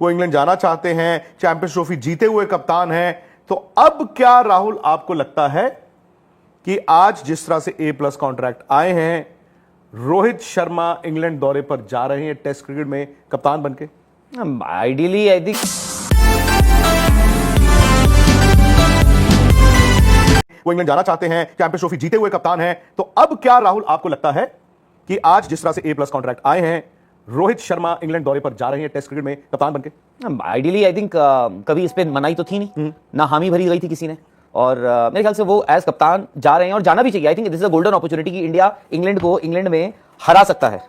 वो इंग्लैंड जाना चाहते हैं, चैंपियंस ट्रॉफी जीते हुए कप्तान हैं। तो अब क्या राहुल आपको लगता है कि आज जिस तरह से A+ कॉन्ट्रैक्ट आए हैं, रोहित शर्मा इंग्लैंड दौरे पर जा रहे हैं टेस्ट क्रिकेट में कप्तान बनके? आइडियली आई थिंक वो इंग्लैंड जाना चाहते हैं, चैंपियंस ट्रॉफी जीते हुए कप्तान हैं। तो अब क्या राहुल आपको लगता है कि आज जिस तरह से A+ कॉन्ट्रैक्ट आए हैं, रोहित शर्मा इंग्लैंड दौरे पर जा रहे हैं टेस्ट क्रिकेट में कप्तान बनके? आइडियली आई थिंक कभी इस पे मनाही तो थी नहीं, ना हामी भरी गई थी किसी ने, और मेरे ख्याल से वो एज कप्तान जा रहे हैं और जाना भी चाहिए। I think this is a golden opportunity कि इंडिया इंग्लैंड को इंग्लैंड में हरा सकता है।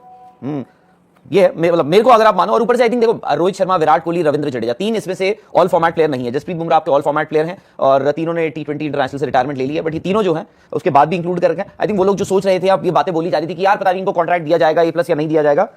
ये मतलब मेरे को अगर आप मानो, और ऊपर से आई थिंक देखो रोहित शर्मा, विराट कोहली, रविंद्र जडेजा, तीन इसमें से ऑल फॉर्मेट प्लेयर नहीं है। जसप्रीत बुमराह आपके ऑल फॉर्मेट प्लेयर हैं और तीनों ने T20 इंटरनेशनल से रिटायरमेंट ले लिया, बट ये तीनों जो हैं उसके बाद भी इंक्लूड करके आई थिंक वो लोग जो सोच रहे थे, अब ये बातें बोली जा रही थी कि यार पता नहीं इनको कॉन्ट्रैक्ट दिया जाएगा A+ या नहीं दिया जाएगा,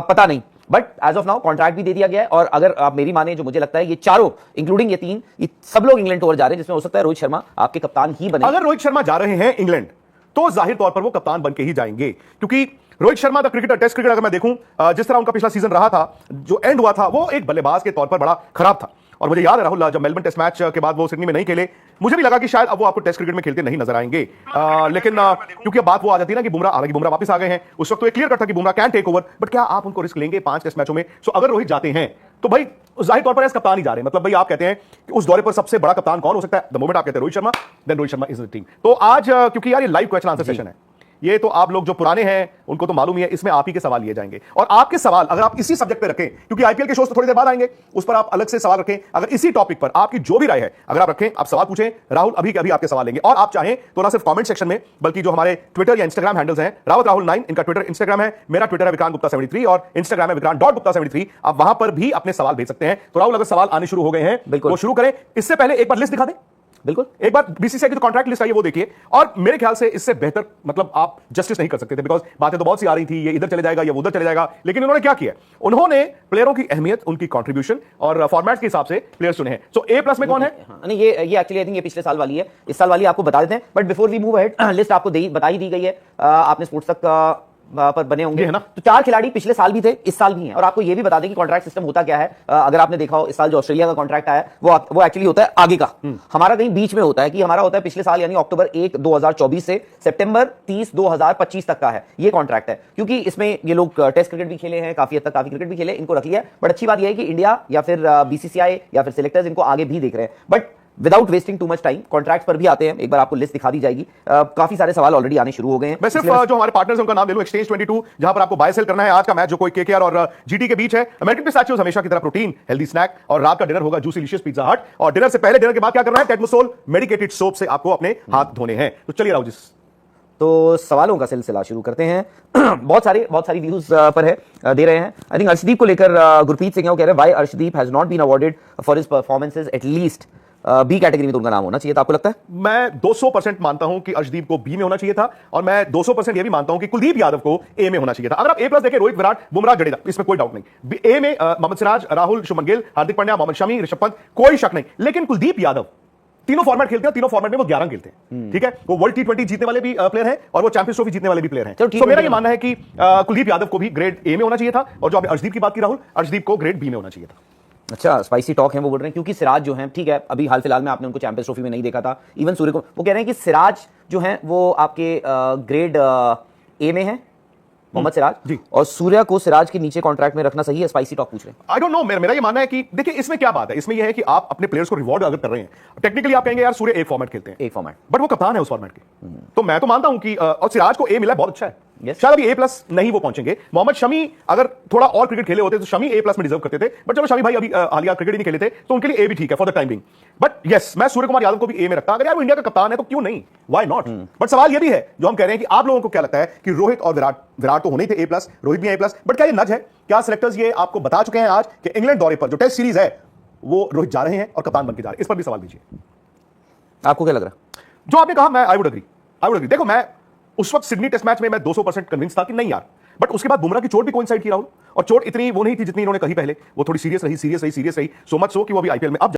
पता नहीं, but as of now contract भी दे दिया गया है। और अगर आप मेरी माने, जो मुझे लगता है ये चारों इंक्लूडिंग ये तीन, ये सब लोग इंग्लैंड टूर जा रहे हैं, जिसमें हो सकता है रोहित शर्मा आपके कप्तान ही बने। अगर रोहित शर्मा जा रहे हैं इंग्लैंड तो जाहिर तौर पर वो कप्तान बनके ही जाएंगे, क्योंकि Rohit Sharma the cricketer, test cricket अगर मैं देखूं, जिस तरह उनका पिछला सीजन रहा था, जो एंड हुआ था, वो एक बल्लेबाज के तौर पर बड़ा खराब था। और मुझे याद है राहुल, जब मेलबर्न टेस्ट मैच के बाद वो सिडनी में नहीं खेले, मुझे भी लगा कि शायद अब वो आपको टेस्ट क्रिकेट में खेलते नहीं नजर आएंगे। लेकिन क्योंकि अब बात वो आ जाती है ना कि बुमराह, हालांकि बुमराह वापस आ गए हैं, उस वक्त तो ये क्लियर कट था कि Bumrah can take over, but क्या आप उनको रिस्क लेंगे 5 टेस्ट मैचों में? सो अगर रोहित जाते हैं तो भाई जाहिर तौर पर एज कप्तान ही जा रहे हैं। मतलब भाई आप कहते हैं कि उस दौरे पर सबसे बड़ा कप्तान कौन हो सकता है? द मोमेंट आप कहते हैं Rohit Sharma, then Rohit Sharma is the team. तो आज क्योंकि यार ये लाइव क्वेश्चन आंसर सेशन है, ये तो आप लोग जो पुराने हैं उनको तो मालूम ही है, इसमें आप ही के सवाल लिए जाएंगे। और आपके सवाल अगर आप इसी सब्जेक्ट पे रखें, क्योंकि आईपीएल के शोज तो थोड़ी देर बाद आएंगे, उस पर आप अलग से सवाल रखें, अगर इसी टॉपिक पर आपकी जो भी राय है अगर आप रखें, आप सवाल पूछें, राहुल अभी के अभी आपके सवाल लेंगे। और आप चाहें तो ना सिर्फ कमेंट सेक्शन में, बल्कि जो हमारे ट्विटर या इंस्टाग्राम हैंडल्स हैं, रावत राहुल 9 इनका ट्विटर इंस्टाग्राम है, मेरा ट्विटर है विक्रांत गुप्ता 73 और इंस्टाग्राम है विक्रांत.गुप्ता73, आप वहां पर भी अपने सवाल भेज सकते हैं। तो राहुल अगर सवाल आने शुरू हो गए हैं वो शुरू करें। इससे पहले एक बार लिस्ट दिखा दें। बिल्कुल, एक बार बीसीसीआई की जो कॉन्ट्रैक्ट लिस्ट आई है वो देखिए, और मेरे ख्याल से इससे बेहतर मतलब आप जस्टिस नहीं कर सकते थे, बिकॉज बातें तो बहुत सी आ रही थी, ये इधर चले जाएगा, ये उधर चले जाएगा, लेकिन उन्होंने क्या किया? उन्होंने प्लेयरों की अहमियत, उनकी कंट्रीब्यूशन और फॉर्मेट के हिसाब से प्लेयर्स चुने हैं। सो A+ में कौन है? नहीं, ये एक्चुअली आई थिंक ये पिछले साल वाली है, इस साल वाली आपको बता देते हैं, but before we move ahead, list आपको बता ही दी गई है, आपने स्पोर्ट्स तक पर बने होंगे, है ना? तो 4 खिलाड़ी पिछले साल भी थे, इस साल भी हैं। और आपको ये भी बता दें कि कॉन्ट्रैक्ट सिस्टम होता क्या है। अगर आपने देखा हो, इस साल जो ऑस्ट्रेलिया का कॉन्ट्रैक्ट आया वो एक्चुअली होता है आगे का, हमारा कहीं बीच में होता है, कि हमारा होता है पिछले साल यानी अक्टूबर 1 2024 से सितंबर 30 2025 तक का है ये कॉन्ट्रैक्ट है। क्योंकि इसमें ये लोग टेस्ट क्रिकेट भी खेले हैं, काफी हद तक काफी क्रिकेट भी खेले, इनको रख लिया। बट अच्छी बात यह है कि इंडिया या फिर बीसीसीआई या फिर सिलेक्टर्स इनको आगे भी देख रहे हैं। But without wasting too much time contract पर भी आते हैं, एक बार आपको लिस्ट दिखा दी जाएगी। काफी सारे सवाल ऑलरेडी आने शुरू हो गए हैं। मैं सिर्फ जो हमारे पार्टनर्स हैं उनका नाम ले लूं, एक्सचेंज 22, जहां पर आपको बाय सेल करना है। आज का मैच जो कोई केकेआर और जीटी के बीच है, अमेरिकन पिस्ताचियोज हमेशा की तरह प्रोटीन, हेल्दी स्नैक, और रात का डिनर होगा जूसी डिलीशियस पिज्जा हट। और डिनर से पहले, डिनर के बाद क्या करना है? टेटमोसोल मेडिकेटेड सोप से आपको अपने हाथ धोने हैं। तो चलिए राव जी, तो सवालों का सिलसिला शुरू करते हैं। बहुत सारी व्यूज पर है, दे रहे हैं। आई थिंक अर्शदीप को लेकर गुरप्रीत सिंह है, वो कह रहे हैं why Arshdeep has not been awarded for his performances, at least B category में तो उनका नाम होना चाहिए था। आपको लगता है? मैं 200% मानता हूं कि अर्शदीप को बी में होना चाहिए था, और मैं 200% यह भी मानता हूं कि कुलदीप यादव को ए में होना चाहिए था। अगर आप A+ देखें, रोहित, विराट, बुमराह, जडेजा, इसमें कोई डाउट नहीं। ए में मोहम्मद सिराज, राहुल, शुभमन गिल, हार्दिक पांड्या, मोहम्मद शमी, ऋषभ पंत, कोई शक नहीं। लेकिन कुलदीप यादव तीनों फॉर्मेट खेलते हैं, तीनों फॉर्मेट में वो 11 खेलते हैं, ठीक है? वो वर्ल्ड T20 जीतने वाले भी प्लेयर हैं और वो चैंपियंस ट्रॉफी जीतने वाले भी प्लेयर हैं। तो मेरा ये मानना है कि कुलदीप यादव को भी ग्रेड ए में होना चाहिए था, और जो आपने अर्शदीप की बात की राहुल, अर्शदीप को ग्रेड बी में होना चाहिए था। अच्छा, स्पाइसी टॉक है वो बोल रहे हैं, क्योंकि सिराज जो है, ठीक है, अभी हाल फिलहाल में आपने उनको चैंपियंस ट्रॉफी में नहीं देखा था, इवन सूर्य को, वो कह रहे हैं कि सिराज जो है वो आपके ग्रेड ए में है, मोहम्मद सिराज जी, और सूर्या को सिराज के नीचे कॉन्ट्रैक्ट में रखना सही है? स्पाइसी टॉक पूछ रहे हैं। आई डोंट नो, मेरा ये मानना है कि देखिए इसमें क्या बात है, इसमें यह है कि आप अपने प्लेयर्स को रिवॉर्ड अगर कर रहे हैं, टेक्निकली आप कहेंगे यार सूर्य एक फॉर्मेट खेलते हैं, एक फॉर्मेट, बट वो कप्तान है उस फॉर्मेट के। तो मैं तो मानता हूं कि और सिराज को ए मिला, बहुत अच्छा है। Yes. शायद अभी A+ नहीं वो पहुंचेंगे। मोहम्मद शमी अगर थोड़ा और क्रिकेट खेले होते तो शमी A+ में डिजर्व करते थे, बट चलो शमी भाई अभी हालिया क्रिकेट ही नहीं खेले थे, तो उनके लिए ए भी ठीक है for the time being. But yes, मैं सूर्य कुमार यादव को भी ए में रखता। अगर यार वो इंडिया का कप्तान है तो क्यों नहीं, व्हाई नॉट? बट सवाल ये भी है जो हम कह रहे हैं कि आप लोगों को क्या लगता है कि रोहित और विराट तो होने थे A+, रोहित भी A+, बट क्या ये नज है? क्या सिलेक्टर्स ये आपको बता चुके हैं आज कि इंग्लैंड दौरे पर जो टेस्ट सीरीज है वो रोहित जा रहे हैं और कप्तान बनकर जा रहे हैं? इस पर भी सवाल दीजिए। आपको क्या लग रहा है? जो आपने कहा, मैं आई वुड एग्री। देखो, मैं उस वक्त सिडनी टेस्ट मैच में मैं 200% कन्विंस था कि नहीं यार, बट उसके बाद बुमराह की चोट भी कोइंसाइड की राहुल, और चोट इतनी वो नहीं थी जितनी इन्होंने कही पहले, वो थोड़ी सीरियस रही, सो मच सो कि वो अभी आईपीएल में अब